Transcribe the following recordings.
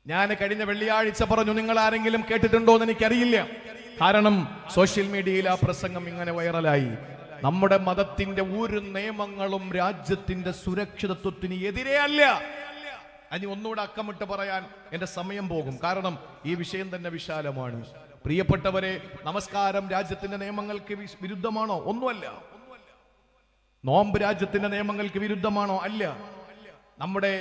ഞാൻ കഴിഞ്ഞ വെള്ളിയാഴ്ച പറഞ്ഞു, നിങ്ങൾ ആരെങ്കിലും കേട്ടിട്ടുണ്ടോ എന്ന് എനിക്കറിയില്ല. കാരണം സോഷ്യൽ മീഡിയയിൽ ആ പ്രസംഗം ഇങ്ങനെ വൈറലായി. നമ്മുടെ മതത്തിന്റെ ഒരു നിയമങ്ങളും രാജ്യത്തിന്റെ സുരക്ഷിതത്വത്തിന് എതിരെ അല്ല. അതിന് ഒന്നുകൂടെ അക്കമിട്ട് പറയാൻ എന്റെ സമയം പോകും, കാരണം ഈ വിഷയം തന്നെ വിശാലമാണ്. പ്രിയപ്പെട്ടവരെ, നമസ്കാരം രാജ്യത്തിന്റെ നിയമങ്ങൾക്ക് വിരുദ്ധമാണോ? ഒന്നുമല്ല. നോമ്പ് രാജ്യത്തിന്റെ നിയമങ്ങൾക്ക് വിരുദ്ധമാണോ? അല്ല. നമ്മുടെ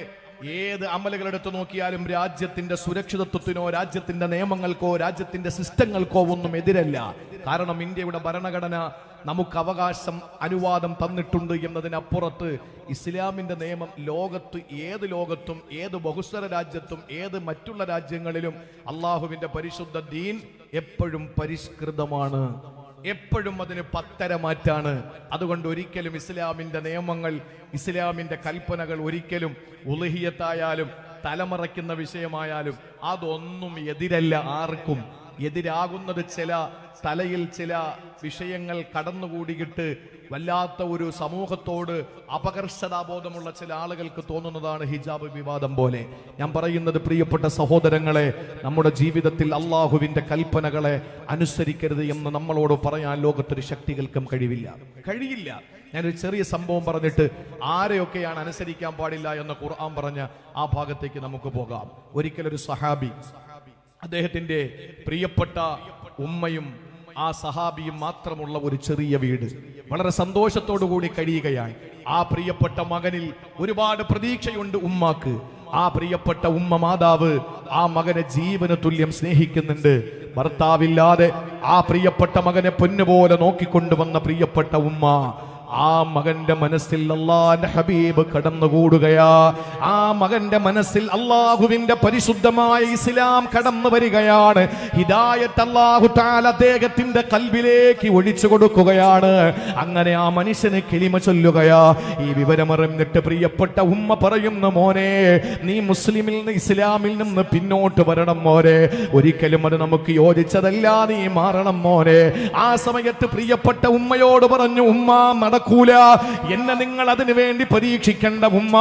ഏത് അമലുകൾ എടുത്തു നോക്കിയാലും രാജ്യത്തിന്റെ സുരക്ഷിതത്വത്തിനോ രാജ്യത്തിന്റെ നിയമങ്ങൾക്കോ രാജ്യത്തിന്റെ സിസ്റ്റങ്ങൾക്കോ ഒന്നും എതിരല്ല. കാരണം ഇന്ത്യയുടെ ഭരണഘടന നമുക്ക് അവകാശം അനുവാദം തന്നിട്ടുണ്ട് എന്നതിനപ്പുറത്ത് ഇസ്ലാമിന്റെ നിയമം ലോകത്തും ഏത് ബഹുസ്വര രാജ്യത്തും ഏത് മറ്റുള്ള രാജ്യങ്ങളിലും അള്ളാഹുവിന്റെ പരിശുദ്ധ ദീൻ എപ്പോഴും പരിഷ്കൃതമാണ്, എപ്പോഴും അതിന് പത്തരമാറ്റാണ്. അതുകൊണ്ട് ഒരിക്കലും ഇസ്ലാമിന്റെ നിയമങ്ങൾ, ഇസ്ലാമിന്റെ കൽപ്പനകൾ ഒരിക്കലും ഉളുഹിയത്തായാലും തലമറയ്ക്കുന്ന വിഷയമായാലും അതൊന്നും എതിരല്ല. ആർക്കും എതിരാകുന്നത് തലയിൽ ചില വിഷയങ്ങൾ കടന്നുകൂടിയിട്ട് വല്ലാത്ത ഒരു സമൂഹത്തോട് അപകർഷതാബോധമുള്ള ചില ആളുകൾക്ക് തോന്നുന്നതാണ് ഹിജാബ് വിവാദം പോലെ. ഞാൻ പറയുന്നത്, പ്രിയപ്പെട്ട സഹോദരങ്ങളെ, നമ്മുടെ ജീവിതത്തിൽ അള്ളാഹുവിന്റെ കൽപ്പനകളെ അനുസരിക്കരുത് എന്ന് നമ്മളോട് പറയാൻ ലോകത്തൊരു ശക്തികൾക്കും കഴിയില്ല. ഞാനൊരു ചെറിയ സംഭവം പറഞ്ഞിട്ട് ആരെയൊക്കെയാണ് അനുസരിക്കാൻ പാടില്ല എന്ന് ഖുർആൻ പറഞ്ഞ ആ ഭാഗത്തേക്ക് നമുക്ക് പോകാം. ഒരിക്കലൊരു സഹാബി, അദ്ദേഹത്തിന്റെ പ്രിയപ്പെട്ട ഉമ്മയും ആ സഹാബിയും മാത്രമുള്ള ഒരു ചെറിയ വീട്, വളരെ സന്തോഷത്തോടു കൂടി കഴിയുകയാണ്. ആ പ്രിയപ്പെട്ട മകനിൽ ഒരുപാട് പ്രതീക്ഷയുണ്ട് ഉമ്മാക്ക്. ആ പ്രിയപ്പെട്ട ഉമ്മ മാതാവ് ആ മകനെ ജീവന തുല്യം സ്നേഹിക്കുന്നുണ്ട്. ഭർത്താവില്ലാതെ ആ പ്രിയപ്പെട്ട മകനെ പൊന്നുപോലെ നോക്കിക്കൊണ്ടുവന്ന പ്രിയപ്പെട്ട ഉമ്മ, ആ മകന്റെ മനസ്സിൽ അല്ലാഹുവിന്റെ ഹബീബ് കടന്നുകൂടുകയാ. ആ മകന്റെ മനസ്സിൽ അള്ളാഹുവിന്റെ പരിശുദ്ധമായ ഇസ്ലാം കടന്നു വരികയാണ്. ഹിദായത്ത് അല്ലാഹു തആല അദ്ദേഹത്തിന്റെ ഖൽബിലേക്ക് ഒഴിച്ചു കൊടുക്കുകയാണ്. അങ്ങനെ ആ മനുഷ്യന് കലിമ ചൊല്ലുകയാ. ഈ വിവരമറിഞ്ഞിട്ട് പ്രിയപ്പെട്ട ഉമ്മ പറയുന്നു, മോനെ, നീ മുസ്ലിമിൽ നിന്ന് ഇസ്ലാമിൽ നിന്ന് പിന്നോട്ട് വരണം മോനെ, ഒരിക്കലും അത് നമുക്ക് യോജിച്ചതല്ല, നീ മാറണം മോനെ. ആ സമയത്ത് പ്രിയപ്പെട്ട ഉമ്മയോട് പറഞ്ഞു, ഉമ്മ നടക്കൂല, എന്നെ നിങ്ങൾ അതിനു വേണ്ടി പരീക്ഷിക്കേണ്ട ഉമ്മ,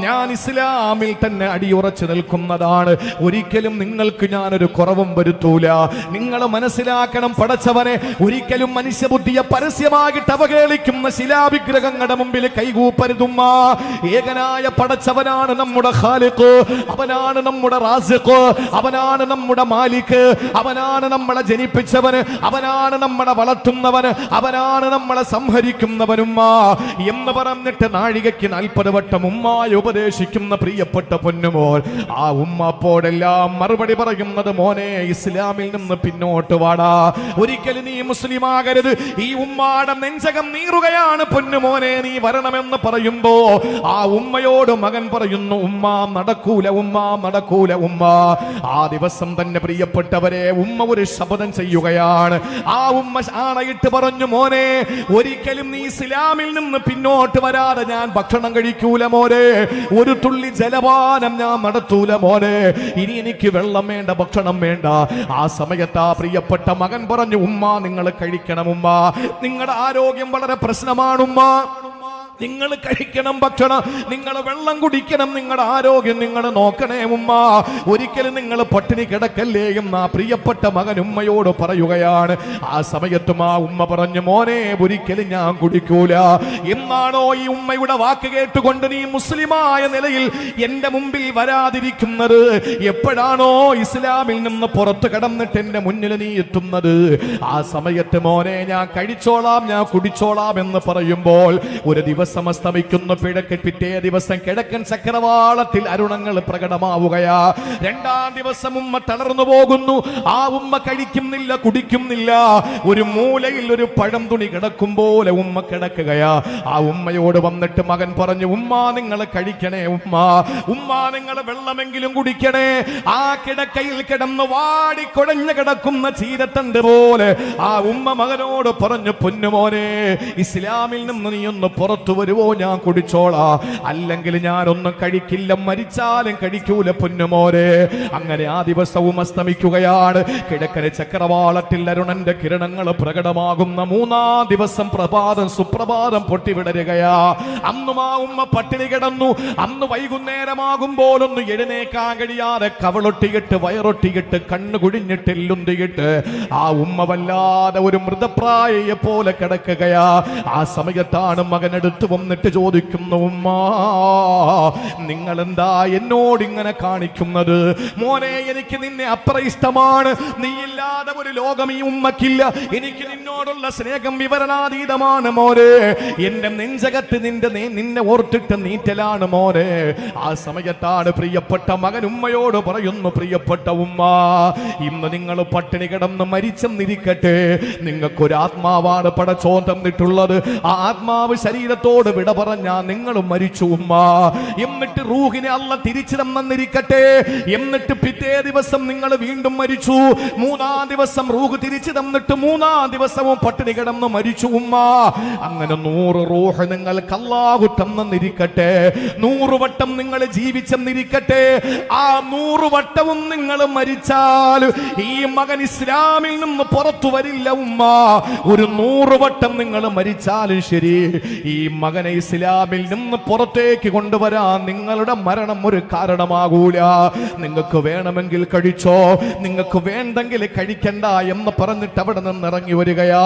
ഞാൻ ഇസ്ലാമിൽ തന്നെ അടിയുറച്ചു നിൽക്കുന്നതാണ്, ഒരിക്കലും നിങ്ങൾക്ക് ഞാനൊരു കുറവും വരുത്തൂല. നിങ്ങൾ മനസ്സിലാക്കണം, പടച്ചവനെ ഒരിക്കലും മനുഷ്യബുദ്ധിയെ പരസ്യമായിട്ട് അവഹേളിക്കുന്ന ശിലാവിഗ്രഹങ്ങളുടെ മുമ്പിൽ കൈകൂപ്പരുതുമ്മ. ഏകനായ പടച്ചവനാണ് നമ്മുടെ ഖാലിഖ്, അവനാണ് നമ്മുടെ റാസിഖ്, അവനാണ് നമ്മുടെ മാലിക്, അവനാണ് നമ്മളെ ജനിപ്പിച്ചവന്, അവനാണ് നമ്മളെ വളർത്തുന്നവന്, അവനാണ് നമ്മളെ സംഹരിക്കുന്നവനുമ്മ എന്ന് പറഞ്ഞിട്ട് നാഴികയ്ക്ക് 40 വട്ടം ഉമ്മായ ഉപദേശിക്കുന്ന പ്രിയപ്പെട്ട പൊന്നുമോൾ, ആ ഉമ്മപ്പോടെല്ലാം മറുപടി പറയുന്നത്, മോനെ, ഇസ്ലാമിൽ നിന്ന് പിന്നോട്ട് വാടാ, ഒരിക്കലും നീ മുസ്ലിം ആകരുത്. ഈ ഉമ്മാടെ നെഞ്ചകം നീറുകയാണ്, പൊന്നുമോനെ നീ വരണമെന്ന് പറയുമ്പോ ആ ഉമ്മയോട് മകൻ പറയുന്നു, ഉമ്മ നടക്കൂല, ഉമ്മ നടക്കൂല ഉമ്മ. ആ ദിവസം തന്നെ പ്രിയപ്പെട്ടവരെ ഉമ്മ ഒരു ശപഥം ചെയ്യുകയാണ്. ആ ഉമ്മ ആണയിട്ട് പറഞ്ഞു, മോനെ, ഒരിക്കലും നീ ഇസ്ലാമിൽ നിന്ന് പിന്നോട്ട് വരാതെ ഞാൻ ഭക്ഷണം കഴിക്കൂല മോനെ, ഒരു തുള്ളി ജലപാനം ഞാൻ നടത്തൂല മോനെ, ഇനി എനിക്ക് വെള്ളം വേണ്ട, ഭക്ഷണം വേണ്ട. ആ സമയത്ത് ആ പ്രിയപ്പെട്ട മകൻ പറഞ്ഞു, ഉമ്മ നിങ്ങൾ കഴിക്കണം ഉമ്മ, നിങ്ങളുടെ ആരോഗ്യം വളരെ പ്രശ്നമാണുമ്മ, നിങ്ങൾ കഴിക്കണം ഭക്ഷണം, നിങ്ങൾ വെള്ളം കുടിക്കണം, നിങ്ങളുടെ ആരോഗ്യം നിങ്ങൾ നോക്കണേ ഉമ്മ, ഒരിക്കലും നിങ്ങൾ പട്ടിണി കിടക്കല്ലേ എന്ന് ആ പ്രിയപ്പെട്ട മകൻ ഉമ്മയോട് പറയുകയാണ്. ആ സമയത്തും ആ ഉമ്മ പറഞ്ഞു, മോനെ, ഒരിക്കലും ഞാൻ കുടിക്കൂല. എന്നാണോ ഈ ഉമ്മയുടെ വാക്ക് കേട്ടുകൊണ്ട് നീ മുസ്ലിമായ നിലയിൽ എന്റെ മുമ്പിൽ വരാതിരിക്കുന്നത്? എപ്പോഴാണോ ഇസ്ലാമിൽ നിന്ന് പുറത്തു കടന്നിട്ട് എന്റെ മുന്നിൽ നീ എത്തുന്നത്? ആ സമയത്ത് മോനെ, ഞാൻ കഴിച്ചോളാം, ഞാൻ കുടിച്ചോളാം എന്ന് പറയുമ്പോൾ ഒരു ദിവസം അസ്തമിക്കുന്നു, പിറ്റേ ദിവസം കിഴക്കൻ ചക്രവാളത്തിൽ അരുണങ്ങൾ പ്രകടമാവുകയാ. 2-ാം ദിവസം ഉമ്മ തളർന്നു പോകുന്നു. ആ ഉമ്മ കഴിക്കുന്നില്ല, കുടിക്കുന്നില്ല, ഒരു മൂലയിൽ ഒരു പഴം തുണി കിടക്കും പോലെ ഉമ്മ കിടക്കുകയാ. ആ ഉമ്മയോട് വന്നിട്ട് മകൻ പറഞ്ഞു, ഉമ്മ നിങ്ങൾ കഴിക്കണേ ഉമ്മ, ഉമ്മ നിങ്ങൾ വെള്ളമെങ്കിലും കുടിക്കണേ. ആ കിടക്കയിൽ കിടന്ന് വാടിക്കൊടഞ്ഞു കിടക്കുന്ന ചീരത്തണ്ട് പോലെ ആ ഉമ്മ മകനോട് പറഞ്ഞു, പൊന്നുമോനെ, ഇസ്ലാമിൽ നിന്ന് നീ ഒന്ന് പുറത്തു കൊണ്ടുവരുവോ ഞാൻ കുടിച്ചോളാ, അല്ലെങ്കിൽ ഞാനൊന്നും കഴിക്കില്ല, മരിച്ചാലും കഴിക്കൂല പൊന്നുമോരെ. അങ്ങനെ ആ ദിവസവും അസ്തമിക്കുകയാണ്. കിഴക്കന് ചക്രവാളത്തിൽ അരുണന്റെ കിരണങ്ങൾ പ്രകടമാകുന്ന 3-ാം ദിവസം പ്രഭാതം, സുപ്രഭാതം പൊട്ടിവിടരുകയാ. അന്നും ആ ഉമ്മ പട്ടിണി കിടന്നു. അന്ന് വൈകുന്നേരമാകുമ്പോൾ ഒന്ന് എഴുന്നേക്കാൻ കഴിയാതെ കവളൊട്ടിയിട്ട് വയറൊട്ടിയിട്ട് കണ്ണു കുഴിഞ്ഞിട്ട് എല്ലുന്തിയിട്ട് ആ ഉമ്മ വല്ലാതെ ഒരു മൃതപ്രായയെ പോലെ കിടക്കുകയാ. ആ സമയത്താണ് മകനെടുത്ത് വന്നിട്ട് ചോദിക്കുന്നു, ഉമ്മ നിങ്ങൾ എന്താ എന്നോട് ഇങ്ങനെ കാണിക്കുന്നത്? മോനെ, എനിക്ക് നിന്നെ അത്ര ഇഷ്ടമാണ്, നീയില്ലാതെ ഒരു ലോകം ഈ ഉമ്മക്കില്ല. എനിക്ക് നിന്നോടുള്ള സ്നേഹം വിവരണാതീതമാണ് മോനെ. എന്റെ നെഞ്ചകത്ത് നിന്നെ ഓർത്തിട്ട് നീറ്റലാണ് മോനെ. ആ സമയത്താണ് പ്രിയപ്പെട്ട മകൻ ഉമ്മയോട് പറയുന്നു, പ്രിയപ്പെട്ട ഉമ്മ, ഇന്ന് നിങ്ങൾ പട്ടിണി കിടന്ന് മരിച്ചെന്നിരിക്കട്ടെ, നിങ്ങൾക്കൊരു ആത്മാവാണ് പടച്ചോൻ തന്നിട്ടുള്ളത്. ആ ആത്മാവ് ശരീരത്തോട് വിട പറഞ്ഞാ നിങ്ങൾ മരിച്ചു ഉമ്മ. എന്നിട്ട് റൂഹിനെ അല്ല തിരിച്ചു തന്നിരിക്കട്ടെ, എന്നിട്ട് പിറ്റേ ദിവസം നിങ്ങൾ വീണ്ടും മരിച്ചു. 3-ാം ദിവസം റൂഹ് തിരിച്ചു തന്നിട്ട് 3-ാം ദിവസവും പട്ടിണി കിടന്ന് മരിച്ചു ഉമ്മ. അങ്ങനെ 100 റൂഹ് നിങ്ങൾക്ക് അല്ലാഹു തന്നിരിക്കട്ടെ, 100 വട്ടം നിങ്ങൾ ജീവിച്ചെന്നിരിക്കട്ടെ. ആ 100 വട്ടവും നിങ്ങൾ മരിച്ചാൽ ഈ മകൻ ഇസ്ലാമിൽ നിന്ന് പുറത്തു വരില്ല ഉമ്മ. ഒരു 100 വട്ടം നിങ്ങൾ മരിച്ചാലും ശരി, ഈ മകനെ ഇസ്ലാമിൽ നിന്ന് പുറത്തേക്ക് കൊണ്ടുവരാൻ നിങ്ങളുടെ മരണം ഒരു കാരണമാകൂല. നിങ്ങൾക്ക് വേണമെങ്കിൽ കഴിച്ചോ, നിങ്ങൾക്ക് വേണ്ടെങ്കിൽ കഴിക്കണ്ട എന്ന് പറഞ്ഞിട്ട് അവിടെ നിന്ന് ഇറങ്ങി വരികയാ.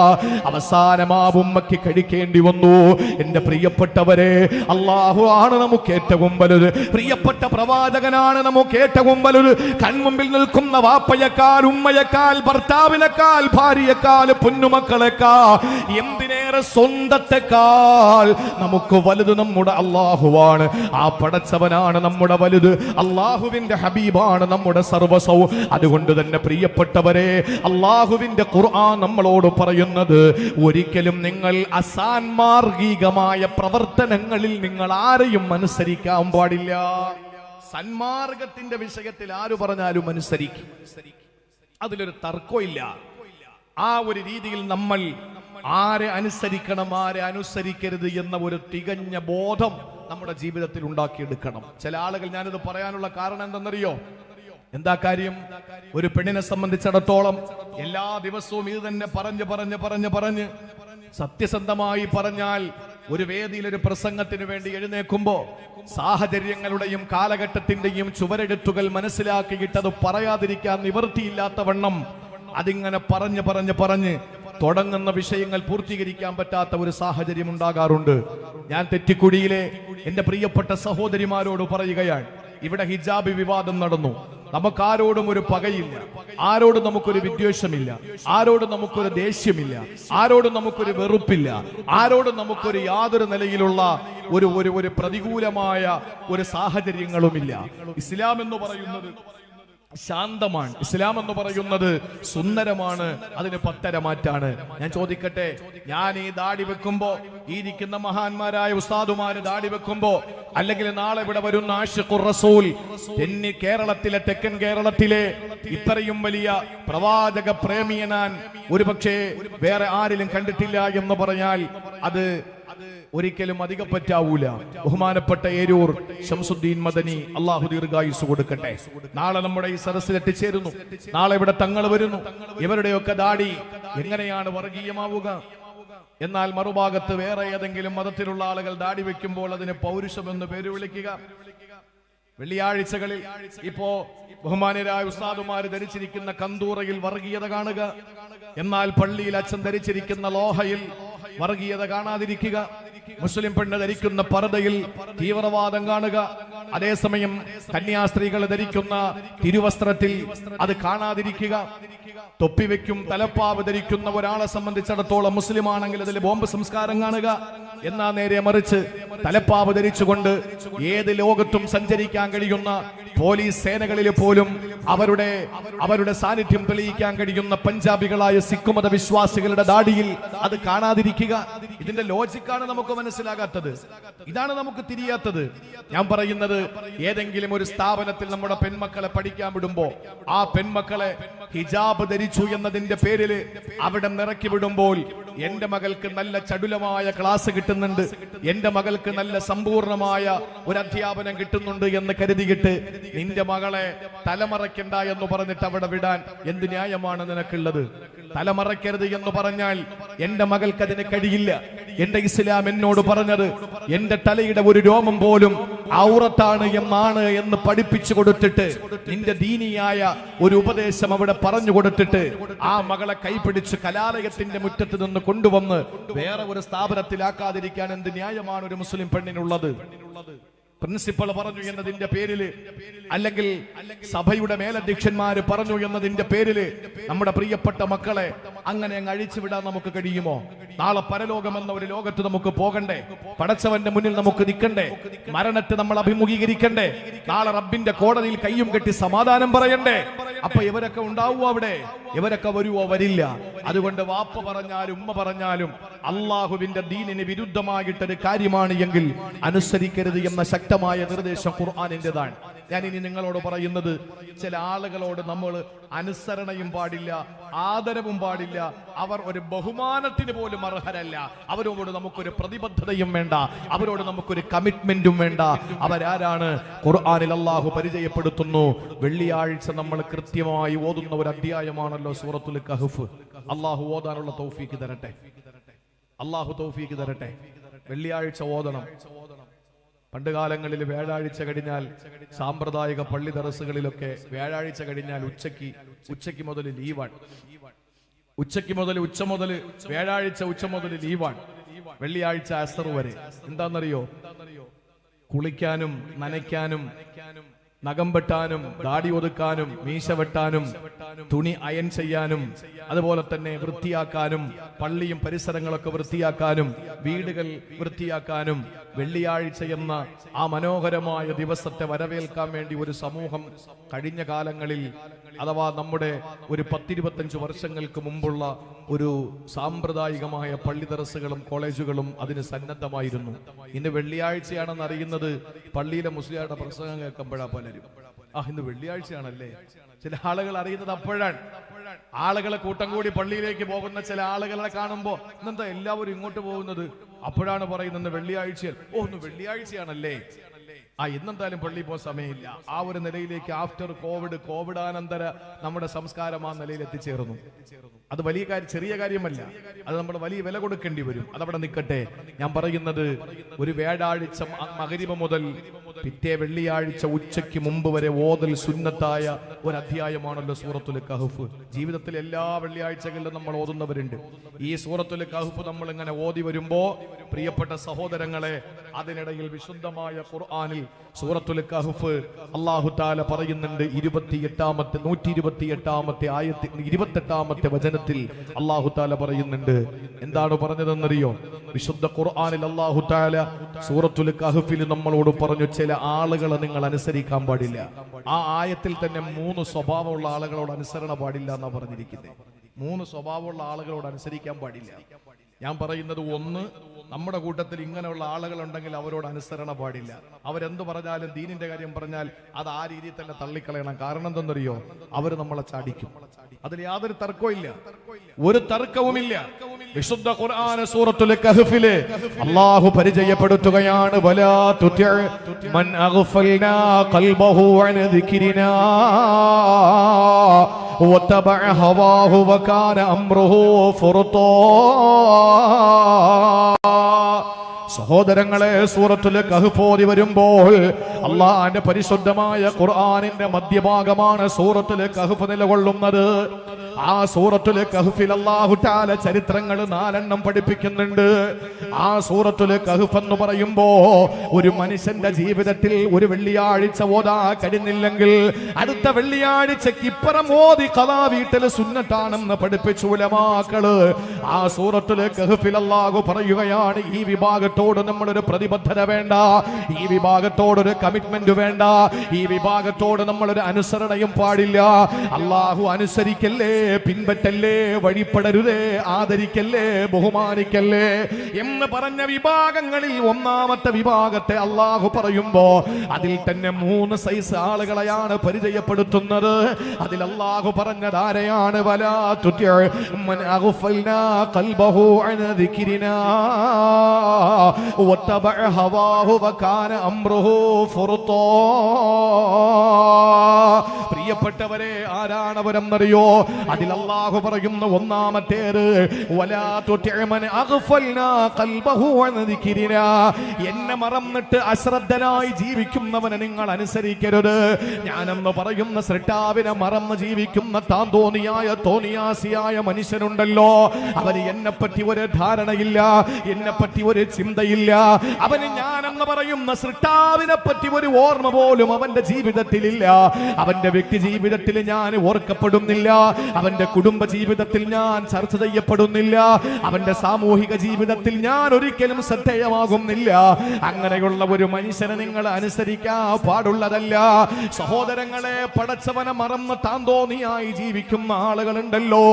അവസാനം ആ ഉമ്മയ്ക്ക് കഴിക്കേണ്ടി വന്നു. എന്റെ പ്രിയപ്പെട്ടവരെ, അല്ലാഹു ആണ് നമുക്ക് ഏറ്റവും വലുത്, പ്രിയപ്പെട്ട പ്രവാചകനാണ് നമുക്ക് ഏറ്റവും വലുത്. കൺമുമ്പിൽ നിൽക്കുന്ന വാപ്പയേക്കാൾ, ഉമ്മയേക്കാൾ, ഭർത്താവിനേക്കാൾ, ഭാര്യയേക്കാൾ, പൊന്നുമക്കളെക്കാൾ, എന്തിനേറെ സ്വന്തത്തെക്കാൾ നമുക്ക് വലുത് നമ്മുടെ അല്ലാഹുവാണ്. ആ പടച്ചവനാണ് നമ്മുടെ വലുത്. അല്ലാഹുവിന്റെ ഹബീബാണ് നമ്മുടെ സർവസ്വവും. അതുകൊണ്ട് തന്നെ പ്രിയപ്പെട്ടവരെ, അല്ലാഹുവിന്റെ ഖുർആൻ നമ്മളോട് പറയുന്നത്, ഒരിക്കലും നിങ്ങൾ അസാൻമാർഗികമായ പ്രവർത്തനങ്ങളിൽ നിങ്ങൾ ആരെയും അനുസരിക്കാൻ പാടില്ല. സന്മാർഗത്തിന്റെ വിഷയത്തിൽ ആര് പറഞ്ഞാലും അനുസരിക്കും, അതിലൊരു തർക്കമില്ല. ആ ഒരു രീതിയിൽ നമ്മൾ ആരെ അനുസരിക്കണം, ആരെ അനുസരിക്കരുത് എന്ന ഒരു തികഞ്ഞ ബോധം നമ്മുടെ ജീവിതത്തിൽ ഉണ്ടാക്കിയെടുക്കണം. ചില ആളുകൾ, ഞാനിത് പറയാനുള്ള കാരണം എന്തെന്നറിയോ? എന്താ കാര്യം? ഒരു പെണ്ണിനെ സംബന്ധിച്ചിടത്തോളം എല്ലാ ദിവസവും ഇത് തന്നെ പറഞ്ഞ് സത്യസന്ധമായി പറഞ്ഞാൽ, ഒരു വേദിയിൽ ഒരു പ്രസംഗത്തിന് വേണ്ടി എഴുന്നേൽക്കുമ്പോ സാഹചര്യങ്ങളുടെയും കാലഘട്ടത്തിന്റെയും ചുവരെഴുത്തുകൾ മനസ്സിലാക്കിയിട്ട് അത് പറയാതിരിക്കാൻ നിവൃത്തിയില്ലാത്ത വണ്ണം അതിങ്ങനെ പറഞ്ഞ് തുടങ്ങുന്ന വിഷയങ്ങൾ പൂർത്തീകരിക്കാൻ പറ്റാത്ത ഒരു സാഹചര്യം ഉണ്ടാകാറുണ്ട്. ഞാൻ തെറ്റിക്കുടിയിലെ എന്റെ പ്രിയപ്പെട്ട സഹോദരിമാരോട് പറയുകയാണ്, ഇവിടെ ഹിജാബ് വിവാദം നടന്നു. നമുക്കാരോടും ഒരു പകയില്ല, ആരോടും നമുക്കൊരു വിദ്വേഷമില്ല, ആരോടും നമുക്കൊരു ദേഷ്യമില്ല, ആരോടും നമുക്കൊരു വെറുപ്പില്ല, ആരോടും നമുക്കൊരു യാതൊരു നിലയിലുള്ള ഒരു പ്രതികൂലമായ ഒരു സാഹചര്യങ്ങളുമില്ല. ഇസ്ലാം എന്ന് പറയുന്നത് ശാന്തമാണ്, ഇസ്ലാം എന്ന് പറയുന്നത് സുന്ദരമാണ്, അതിന് പത്തരമാറ്റാണ്. ഞാൻ ചോദിക്കട്ടെ, ഞാൻ ഈ ദാടി വെക്കുമ്പോ, ഈ ഇരിക്കുന്ന മഹാന്മാരായ ഉസ്താദുമാര് ദാടി വെക്കുമ്പോ, അല്ലെങ്കിൽ നാളെ ഇവിടെ വരുന്ന ആശിഖുർ റസൂൽ, കേരളത്തിലെ, തെക്കൻ കേരളത്തിലെ ഇത്രയും വലിയ പ്രവാചക പ്രേമിയെ ഞാൻ ഒരുപക്ഷെ വേറെ ആരിലും കണ്ടിട്ടില്ല എന്ന് പറഞ്ഞാൽ അത് ഒരിക്കലും അധികം പറ്റാവൂല. ബഹുമാനപ്പെട്ട ഏരൂർ ശംസുദ്ദീൻ മദനി, അള്ളാഹു ദീർഘായുസ് കൊടുക്കട്ടെ, നാളെ നമ്മുടെ ഈ സദസ്സിൽ എത്തിച്ചേരുന്നു. നാളെ ഇവിടെ തങ്ങൾ വരുന്നു. ഇവരുടെയൊക്കെ ദാടി എങ്ങനെയാണ് വർഗീയമാവുക? എന്നാൽ മറുഭാഗത്ത് വേറെ ഏതെങ്കിലും മതത്തിലുള്ള ആളുകൾ ദാടി വെക്കുമ്പോൾ അതിന് പൗരുഷം എന്ന് പേര് വിളിക്കുക. വെള്ളിയാഴ്ചകളിൽ ഇപ്പോ ബഹുമാനരായ ഉസ്താദുമാര് ധരിച്ചിരിക്കുന്ന കന്തൂറയിൽ വർഗീയത കാണുക, എന്നാൽ പള്ളിയിൽ അച്ഛൻ ധരിച്ചിരിക്കുന്ന ലോഹയിൽ വർഗീയത കാണാതിരിക്കുക. മുസ്ലിം പെണ്ണ് ധരിക്കുന്ന പർദയിൽ തീവ്രവാദം കാണുക, അതേസമയം കന്യാസ്ത്രീകൾ ധരിക്കുന്ന തിരുവസ്ത്രത്തിൽ അത് കാണാതിരിക്കുക. തൊപ്പി വെക്കും, തലപ്പാവ് ധരിക്കുന്ന ഒരാളെ സംബന്ധിച്ചിടത്തോളം മുസ്ലിം ആണെങ്കിൽ അതിൽ ബോംബ് സംസ്കാരം കാണുക. എന്നാ നേരെ മറിച്ച് തലപ്പാവ് ധരിച്ചുകൊണ്ട് ഏത് ലോകത്തും സഞ്ചരിക്കാൻ കഴിയുന്ന പോലീസ് സേനകളിൽ പോലും അവരുടെ സാന്നിധ്യം തെളിയിക്കാൻ കഴിയുന്ന പഞ്ചാബികളായ സിഖ് മത വിശ്വാസികളുടെ ദാടിയിൽ അത് കാണാതിരിക്കുക. ഇതിന്റെ ലോജിക്കാണ് നമുക്ക് മനസ്സിലാകാത്തത്, ഇതാണ് നമുക്ക് തിരിയാത്തത്. ഞാൻ പറയുന്നത്, ഏതെങ്കിലും ഒരു സ്ഥാപനത്തിൽ നമ്മുടെ പെൺമക്കളെ പഠിക്കാൻ വിടുമ്പോ ആ പെൺമക്കളെ ഹിജാബ് ധരിച്ചു എന്നതിന്റെ പേരിൽ അവിടെ നിറക്കി വിടുമ്പോൾ എന്റെ മകൾക്ക് നല്ല ചടുലമായ ക്ലാസ് കിട്ടുന്നുണ്ട്, എന്റെ മകൾക്ക് നല്ല സമ്പൂർണമായ ഒരു അധ്യാപനം കിട്ടുന്നുണ്ട് എന്ന് കരുതിയിട്ട് നിന്റെ മകളെ തലമറയ്ക്കണ്ട എന്ന് പറഞ്ഞിട്ട് അവിടെ വിടാൻ എന്ത് ന്യായമാണ് നിനക്കുള്ളത്? തലമറയ്ക്കരുത് എന്ന് പറഞ്ഞാൽ എന്റെ മകൾക്ക് അതിന് കഴിയില്ല. എന്റെ ഇസ്ലാം എന്നോട് പറഞ്ഞത് എന്റെ തലയുടെ ഒരു രോമം പോലും ഔറത്താണ് എന്ന് പഠിപ്പിച്ചു കൊടുത്തിട്ട്, നിന്റെ ദീനിയായ ഒരു ഉപദേശം അവിടെ പറഞ്ഞു കൊടുത്തിട്ട് ആ മകളെ കൈപിടിച്ച് കലാലയത്തിന്റെ മുറ്റത്ത് നിന്ന് കൊണ്ടുവന്ന് വേറെ ഒരു സ്ഥാപനത്തിലാക്കാതിരിക്കാൻ എന്ത് ന്യായമാണ് ഒരു മുസ്ലിം പെണ്ണിനുള്ളത്? പ്രിൻസിപ്പൽ പറഞ്ഞു എന്നതിന്റെ പേരില്, അല്ലെങ്കിൽ സഭയുടെ മേലധ്യക്ഷന്മാര് പറഞ്ഞു എന്നതിന്റെ പേരില് നമ്മുടെ പ്രിയപ്പെട്ട മക്കളെ അങ്ങനെ അങ്ങ് അഴിച്ചുവിടാൻ നമുക്ക് കഴിയുമോ? നാളെ പരലോകം എന്ന ഒരു ലോകത്ത് നമുക്ക് പോകണ്ടേ? പടച്ചവന്റെ മുന്നിൽ നമുക്ക് നിൽക്കണ്ടേ? മരണത്തെ നമ്മൾ അഭിമുഖീകരിക്കണ്ടേ? നാളെ റബ്ബിന്റെ കോടതിയിൽ കയ്യും കെട്ടി സമാധാനം പറയണ്ടേ? അപ്പൊ ഇവരൊക്കെ ഉണ്ടാവുമോ അവിടെ? ഇവരൊക്കെ വരുവോ? വരില്ല. അതുകൊണ്ട് വാപ്പ പറഞ്ഞാലും ഉമ്മ പറഞ്ഞാലും അള്ളാഹുവിന്റെ ദീനിന് വിരുദ്ധമായിട്ടൊരു കാര്യമാണ് എങ്കിൽ അനുസരിക്കരുത് എന്ന ശക്തമായ നിർദ്ദേശം ഖുർആനിന്റേതാണ്. ഞാൻ ഇനി നിങ്ങളോട് പറയുന്നത്, ചില ആളുകളോട് നമ്മൾ അനുസരണയും പാടില്ല, ആദരവും പാടില്ല, അവർ ഒരു ബഹുമാനത്തിന് പോലും അർഹരല്ല. അവരോട് നമുക്കൊരു പ്രതിബദ്ധതയും വേണ്ട, അവരോട് നമുക്കൊരു കമ്മിറ്റ്മെന്റും വേണ്ട. അവരാരാണ്? ഖുർആനിൽ അല്ലാഹു പരിചയപ്പെടുത്തുന്നു. വെള്ളിയാഴ്ച നമ്മൾ കൃത്യമായി ഓതുന്ന ഒരു അധ്യായമാണല്ലോ സൂറത്തുൽ കഹ്ഫ്. അല്ലാഹു ഓതാനുള്ള തൗഫീക്ക് തരട്ടെ, അല്ലാഹു തൗഫീക്ക് തരട്ടെ. വെള്ളിയാഴ്ച ഓതണം. പണ്ടുകാലങ്ങളിൽ വ്യാഴാഴ്ച കഴിഞ്ഞാൽ സാമ്പ്രദായിക പള്ളി ദർസുകളിലൊക്കെ വ്യാഴാഴ്ച കഴിഞ്ഞാൽ ഉച്ചയ്ക്ക് മുതൽ ലീവാണ്. ഉച്ച മുതൽ വ്യാഴാഴ്ച ഉച്ച മുതൽ ലീവാണ്. വെള്ളിയാഴ്ച അസർ വരെ. എന്താണെന്നറിയോ? കുളിക്കാനും നനയ്ക്കാനും നഖം വെട്ടാനും ദാടി ഒതുക്കാനും മീശ വെട്ടാനും തുണി അയൺ ചെയ്യാനും അതുപോലെ തന്നെ വൃത്തിയാക്കാനും പള്ളിയും പരിസരങ്ങളൊക്കെ വൃത്തിയാക്കാനും വീടുകൾ വൃത്തിയാക്കാനും വെള്ളിയാഴ്ച എന്ന ആ മനോഹരമായ ദിവസത്തെ വരവേൽക്കാൻ വേണ്ടി ഒരു സമൂഹം കഴിഞ്ഞ കാലങ്ങളിൽ, അഥവാ നമ്മുടെ ഒരു 10-25 വർഷങ്ങൾക്ക് മുമ്പുള്ള ഒരു സാമ്പ്രദായികമായ പള്ളി ദർസുകളും കോളേജുകളും അതിന് സന്നദ്ധമായിരുന്നു. ഇന്ന് വെള്ളിയാഴ്ചയാണെന്ന് അറിയുന്നത് പള്ളിയിലെ മുസ്ലിയാരുടെ പ്രസംഗം കേൾക്കുമ്പോഴാണ് പലരും ഇന്ന് വെള്ളിയാഴ്ചയാണല്ലേ. ചില ആളുകൾ അറിയുന്നത് അപ്പോഴാണ്. ആളുകളെ കൂട്ടം കൂടി പള്ളിയിലേക്ക് പോകുന്ന ചില ആളുകളെ കാണുമ്പോ ഇന്നെന്താ എല്ലാവരും ഇങ്ങോട്ട് പോകുന്നത്? അപ്പോഴാണ് പറയുന്നത് വെള്ളിയാഴ്ച. ഇന്ന് വെള്ളിയാഴ്ചയാണല്ലേ, ഇന്നെന്തായാലും പള്ളി പോകാൻ സമയമില്ല. ആ ഒരു നിലയിലേക്ക് ആഫ്റ്റർ കോവിഡാനന്തര നമ്മുടെ സംസ്കാരം ആ നിലയിൽ എത്തിച്ചേർന്നു. അത് വലിയ കാര്യം, ചെറിയ കാര്യമല്ല. അത് നമ്മൾ വലിയ വില കൊടുക്കേണ്ടി വരും. അതവിടെ നിൽക്കട്ടെ. ഞാൻ പറയുന്നത്, ഒരു വ്യാഴാഴ്ച മഗ്‌രിബ് മുതൽ പിറ്റേ വെള്ളിയാഴ്ച ഉച്ചയ്ക്ക് മുമ്പ് വരെ ഓതൽ സുന്നത്തായ ഒരു അധ്യായമാണല്ലോ സൂറത്തുൽ കഹ്ഫ്. ജീവിതത്തിൽ എല്ലാ വെള്ളിയാഴ്ചകളിലും നമ്മൾ ഓതുന്നവരുണ്ട്. ഈ സൂറത്തുൽ കഹ്ഫ് നമ്മൾ ഇങ്ങനെ ഓതി വരുമ്പോ പ്രിയപ്പെട്ട സഹോദരങ്ങളെ, അതിനിടയിൽ വിശുദ്ധമായ ഖുർആനിൽ സൂറത്തുൽ കഹ്ഫ് അല്ലാഹു തആല പറയുന്നുണ്ട്. 128ാമത്തെ ആയത്തിൽ 28ാമത്തെ വചനത്തിൽ അല്ലാഹു തആല പറയുന്നുണ്ട്. എന്താണ് പറഞ്ഞതെന്നറിയോ? വിശുദ്ധ ഖുർആനിൽ അല്ലാഹു തആല സൂറത്തുൽ കഹ്ഫിൽ നമ്മളോട് പറഞ്ഞു, ചില ആളുകളെ നിങ്ങൾ അനുസരിക്കാൻ പാടില്ല. ആ ആയത്തിൽ തന്നെ 3 സ്വഭാവമുള്ള ആളുകളോട് അനുസരണ പാടില്ല എന്നാ പറഞ്ഞിരിക്കുന്നത്. 3 സ്വഭാവമുള്ള ആളുകളോട് അനുസരിക്കാൻ പാടില്ല. ഞാൻ പറയുന്നത്, ഒന്ന്, നമ്മുടെ കൂട്ടത്തിൽ ഇങ്ങനെയുള്ള ആളുകൾ ഉണ്ടെങ്കിൽ അവരോട് അനുസരണ പാടില്ല. അവരെന്ത് പറഞ്ഞാലും ദീനിന്റെ കാര്യം പറഞ്ഞാൽ അത് ആ രീതിയിൽ തന്നെ തള്ളിക്കളയണം. കാരണം എന്തെന്നറിയോ? അവർ നമ്മളെ ചാടിക്കും. അതിൽ യാതൊരു തർക്കവും ഇല്ല, ഒരു തർക്കവുമില്ല. വിശുദ്ധ ഖുർആൻ സൂറത്തുൽ കഹ്ഫിലെ അല്ലാഹു പരിചയപ്പെടുത്തുകയാണ്, വലാ തുതി മൻ അഗ്ഫൽനാ ഖൽബഹു അൻ ദിക്രിനാ വതബഅ ഹവാഹു വകാന അംറുഹു ഫുർതാ. സഹോദരങ്ങളെ, സൂറത്തുൽ കഹ്ഫ് ഓതി വരുമ്പോൾ അല്ലാഹുവിന്റെ പരിശുദ്ധമായ ഖുർആനിന്റെ മധ്യഭാഗമാണ് സൂറത്തുൽ കഹ്ഫ് നിലകൊള്ളുന്നത്. ആ സൂറത്തുൽ കഹ്ഫിൽ അല്ലാഹു തആല ചരിത്രങ്ങൾ 4 പഠിപ്പിക്കുന്നുണ്ട്. ആ സൂറത്തുൽ കഹ്ഫ് എന്ന് പറയുമ്പോ ഒരു മനുഷ്യന്റെ ജീവിതത്തിൽ ഒരു വെള്ളിയാഴ്ച ഓതാ കഴിഞ്ഞില്ലെങ്കിൽ അടുത്ത വെള്ളിയാഴ്ചക്ക് ഇപ്പുറം ഓതി ഖളാ വീട്ടിൽ സുന്നത്താണെന്ന് പഠിപ്പിച്ചു ഉലമാക്കള്. ആ സൂറത്തുൽ കഹ്ഫിൽ അല്ലാഹു പറയുകയാണ്, ഈ വിഭാഗത്തോട് നമ്മളൊരു പ്രതിബദ്ധത വേണ്ട, ഈ വിഭാഗത്തോടൊരു കമ്മിറ്റ്മെന്റ് വേണ്ട, ഈ വിഭാഗത്തോട് നമ്മളൊരു അനുസരണയും പാടില്ല. അല്ലാഹു അനുസരിക്കല്ലേ പിൻപറ്റല്ലേ, വഴിപ്പെടരുതേ, ആദരിക്കല്ലേ, ബഹുമാനിക്കല്ലേ എന്ന് പറഞ്ഞ വിഭാഗങ്ങളിൽ ഒന്നാമത്തെ വിഭാഗത്തെ അള്ളാഹു പറയുമ്പോ അതിൽ തന്നെ 3 സൈസ് ആളുകളെയാണ് പരിചയപ്പെടുത്തുന്നത്. അതിൽ അള്ളാഹു പറഞ്ഞത് ആരെയാണ്? വലാ തുതി മൻ അഗ്ഫൽനാ ഖൽബഹു അൻ ദിക്രിനാ വതബഅ ഹവാഹു വകാന അംറുഹു ഫുർതാ. പ്രിയപ്പെട്ടവരെ, ആരാണ് അവരെന്നറിയോ? അതിൽ അള്ളാഹു പറയുന്ന ഒന്നാമത്തേത് വലാ തുതി മൻ അഗ്ഫൽനാ ഖൽബഹു അൻ ദിക്രിനാ. എന്നെ മറന്നിട്ട് അശ്രദ്ധനായി ജീവിക്കുന്നവനെ നിങ്ങൾ അനുസരിക്കരുത്. ഞാനെന്ന് പറയുന്ന സൃഷ്ടാവിനെ മറന്ന് ജീവിക്കുന്ന തോന്നിയാസിയായ മനുഷ്യനുണ്ടല്ലോ, അവന് എന്നെപ്പറ്റി ഒരു ധാരണയില്ല, എന്നെപ്പറ്റി ഒരു ചിന്തയില്ല. അവന് ഞാനെന്ന് പറയുന്ന സൃഷ്ടാവിനെ പറ്റി ഒരു ഓർമ്മ പോലും അവന്റെ ജീവിതത്തിലില്ല. അവന്റെ വ്യക്തി ജീവിതത്തിൽ ഞാൻ ഓർക്കപ്പെടുന്നില്ല, അവന്റെ കുടുംബ ജീവിതത്തിൽ ഞാൻ ചർച്ച ചെയ്യപ്പെടുന്നില്ല, അവന്റെ സാമൂഹിക ജീവിതത്തിൽ ഞാൻ ഒരിക്കലും ശ്രദ്ധേയമാകുന്നില്ല. അങ്ങനെയുള്ള ഒരു മനുഷ്യനെ നിങ്ങൾ അനുസരിക്കാൻ പാടുള്ളതല്ല. സഹോദരങ്ങളെ, പടച്ചവനെ മറന്ന് താന്തോന്നിയായി ജീവിക്കുന്ന ആളുകളുണ്ടല്ലോ,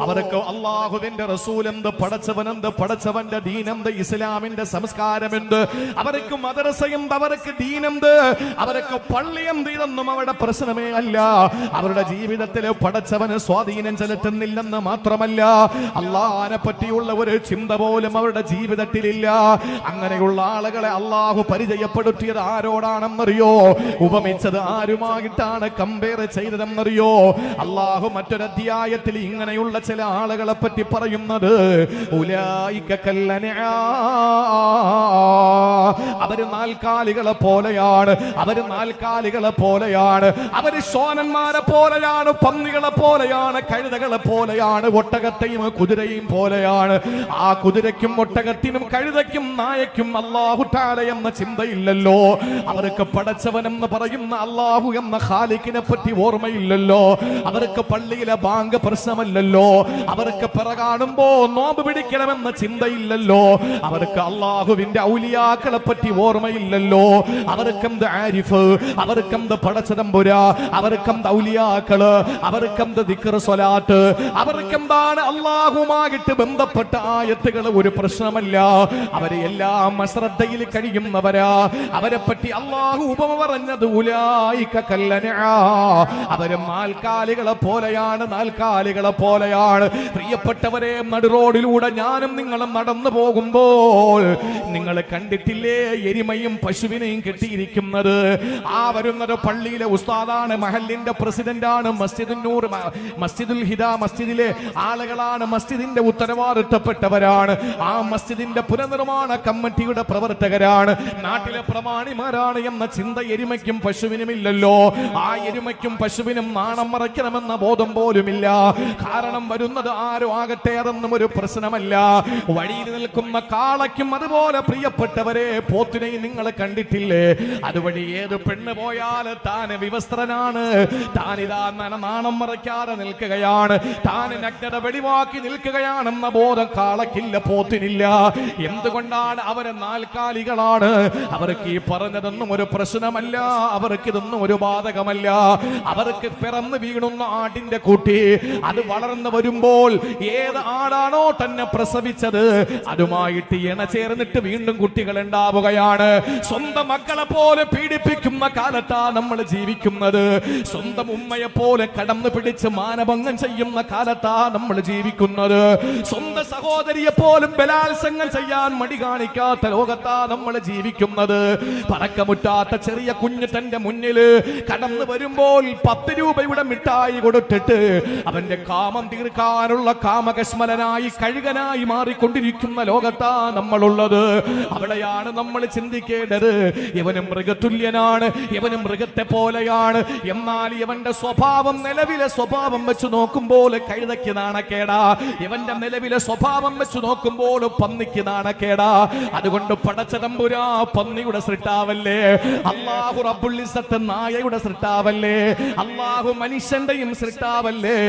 അവർക്ക് അള്ളാഹുവിന്റെ റസൂലെന്ത്, പടച്ചവനെന്ത്, പടച്ചവന്റെ ദീനെന്ത്, ഇസ്ലാമിന്റെ സംസ്കാരമെന്ത്, അവർക്ക് മദ്രസയെന്ത്, അവർക്ക് ദീനെന്ത്, അവർക്ക് പള്ളിയെന്ത്, ഇതൊന്നും അവരുടെ പ്രശ്നമേ അല്ല. അവരുടെ ജീവിതത്തിൽ പടച്ചവന് സ്വാധീനം ചെലുത്തുന്നില്ലെന്ന് മാത്രമല്ല, അള്ളാഹിനെ പറ്റിയുള്ള ഒരു ചിന്ത പോലും അവരുടെ ജീവിതത്തിലില്ല. അങ്ങനെയുള്ള ആളുകളെ അള്ളാഹു പരിചയപ്പെടുത്തിയത് ആരോടാണെന്നറിയോ? ഉപമിച്ചത് ആരുമായിട്ടാണ് കമ്പയർ ചെയ്തതെന്നറിയോ? അള്ളാഹു മറ്റൊരു അധ്യായത്തിൽ ഇങ്ങനെയുള്ള ചില ആളുകളെ പറ്റി പറയുന്നത്, ഉലൈക കല്ലനആ, അവര് നാൽക്കാലികളെ പോലെയാണ്, അവര് നാൽക്കാലികളെ പോലെയാണ്, അവര് ശോനന്മാരെ പോലെയാണ്, പന്നികളെ പോലെയാണ്, കഴുതകളെ പോലെയാണ്, ഒട്ടകത്തെയും കുതിരയും പോലെയാണ്. ആ കുതിരയ്ക്കും ഒട്ടകത്തിനും കഴുതയ്ക്കും നായയ്ക്കും അല്ലാഹു തആല എന്ന ചിന്തയില്ലല്ലോ. അവർക്ക് പടച്ചവനെന്ന് പറയുന്ന അല്ലാഹു എന്ന ഖാലിഖിനെ പറ്റി ഓർമ്മയില്ലല്ലോ. അവർക്ക് പള്ളിയിലെ ബാങ്ക് പ്രശ്നമല്ലല്ലോ. അവർക്ക് പിറകാണുമ്പോ നോമ്പ് പിടിക്കണമെന്ന ചിന്തയില്ലല്ലോ. അവർക്ക് അല്ലാഹുവിന്റെ ഔലിയാക്കളെ പറ്റി ഓർമ്മയില്ലല്ലോ. അവർക്കെന്ത് ആരിഫ്, അവർക്കെന്ത് പടച്ചതമ്പുര, അവർക്കെന്ത് ഔലിയാക്കള്, അവർക്കെന്ത് ദിക്ർ സ്വലാത്ത്, അവർക്കെന്താണ് അല്ലാഹുമായിട്ട് ബന്ധപ്പെട്ട ആയത്തുകൾ ഒരു പ്രശ്നമല്ല. അവരെ എല്ലാം അശ്രദ്ധയിൽ കഴിയുന്നവരാ. അവരെ പറ്റി അല്ലാഹു ഉപമ പറഞ്ഞത് ഉലൈക കല്ലനആ, അവര് നാൽക്കാലികളെ പോലെയാണ്, നാൽക്കാലികളെ പോലെയാണ്. പ്രിയപ്പെട്ടവരെ, നടുറോഡിലൂടെ ഞാനും നിങ്ങളും നടന്നു പോകുമ്പോൾ നിങ്ങൾ കണ്ടിട്ടില്ലേ എരുമയും പശുവിനെയും കെട്ടിയിരിക്കുന്നത്? ആ വരുന്നത് പള്ളിയിലെ ഉസ്താദാണ്, മഹല്ലിന്റെ പ്രസിഡന്റാണ്, മസ്ജിദുൽ ഹിദ മസ്ജിദിലെ ആളുകളാണ്, മസ്ജിദിന്റെ ഉത്തരവാദിത്തപ്പെട്ടവരാണ്, ആ മസ്ജിദിന്റെ പുനർനിർമ്മാണ കമ്മിറ്റിയുടെ പ്രവർത്തകരാണ്, നാട്ടിലെ പ്രമാണിമാരാണ് എന്ന ചിന്ത എരുമയ്ക്കും പശുവിനും ഇല്ലല്ലോ. ആ എരുമയ്ക്കും പശുവിനും നാണം മറയ്ക്കണമെന്ന ബോധം പോലുമില്ല. കാരണം വരുന്നത് ആരോ ആകട്ടെ, അതൊന്നും ഒരു പ്രശ്നമല്ല. വഴിയിൽ നിൽക്കുന്ന കാളയ്ക്കും അതുപോലെ പ്രിയപ്പെട്ടവരെ പോത്തിനെയും നിങ്ങൾ കണ്ടിട്ടില്ലേ? അതുവഴി ഏത് പെണ്ണ് പോയാൽ താന് വിവസ്ത്രനാണ്, താനിതാ നാണം മറയ്ക്കാതെ നിൽക്കുകയാണ്, താന് നഗ്നത വെളിവാക്കി നിൽക്കുകയാണെന്ന ബോധം കാളയ്ക്കില്ല, പോത്തിനില്ല. എന്തുകൊണ്ടാണ്? അവരെ നാൽക്കാലികളാണ്. അവർക്ക് ഈ പറഞ്ഞതൊന്നും ഒരു പ്രശ്നമല്ല, അവർക്ക് ഇതൊന്നും ഒരു ബാധകമല്ല. അവർക്ക് പിറന്നു വീണുന്ന ആടിന്റെ കുട്ടി അത് വളർന്നു വരുമ്പോൾ ഏത് ആടാണോ തന്നെ പ്രസവിച്ചത് അതുമായിട്ട് ഇണ ചേർന്നിട്ട് വീണ്ടും കുട്ടികൾ ഉണ്ടാവുകയാണ്. സ്വന്തം മക്കളെ പോലെ പീഡിപ്പിക്കുന്ന കാലത്താ നമ്മൾ ജീവിക്കുന്നത്. സ്വന്തം ഉമ്മയെ പോലെ കടന്നു പിടിച്ച് മാനഭംഗം ചെയ്യുന്ന കാലത്താ നമ്മൾ ജീവിക്കുന്നത്. സ്വന്തം സഹോദരിയെ പോലും ബലാത്സംഗം ചെയ്യാൻ മടി കാണിക്കാത്ത ലോകത്താ നമ്മൾ ജീവിക്കുന്നത്. പറക്കമുറ്റാത്ത ചെറിയ കുഞ്ഞ് തന്റെ മുന്നിൽ കടന്നു വരുമ്പോൾ 10 രൂപയുടെ മിഠായി കൊടുത്തിട്ട് അവന്റെ കാമം തീർക്കാനുള്ള കാമകശ്മലനായി കഴുകനായി മാറിക്കൊണ്ടിരിക്കുന്ന ലോകത്താ നമ്മളുള്ളത്. അവിടെയാണ് നമ്മൾ ചിന്തിക്കേണ്ടത്, ഇവനും മൃഗതുല്യനാണ്, ഇവനും മൃഗത്തെ പോലെയാണ്. എന്നാൽ ഇവന്റെ സ്വഭാവം, നിലവിലെ സ്വഭാവം വെച്ച് നോക്കുമ്പോൾ കഴുതയ്ക്ക് നാണക്കേടാ, ഇവന്റെ നിലവിലെ സ്വഭാവം വെച്ച് നോക്കുമ്പോൾ പന്നിക്ക് നാണക്കേടാ. അതുകൊണ്ട് പടച്ചതമ്പുരാ പന്നിയുടെ സൃഷ്ടാവല്ലേ, അല്ലാഹു റബ്ബുൽ ഇസ്സത്ത് നായയുടെ സൃഷ്ടാവല്ലേ, അല്ലാഹു മനുഷ്യന്റെയും സൃഷ്ടാവല്ലേ.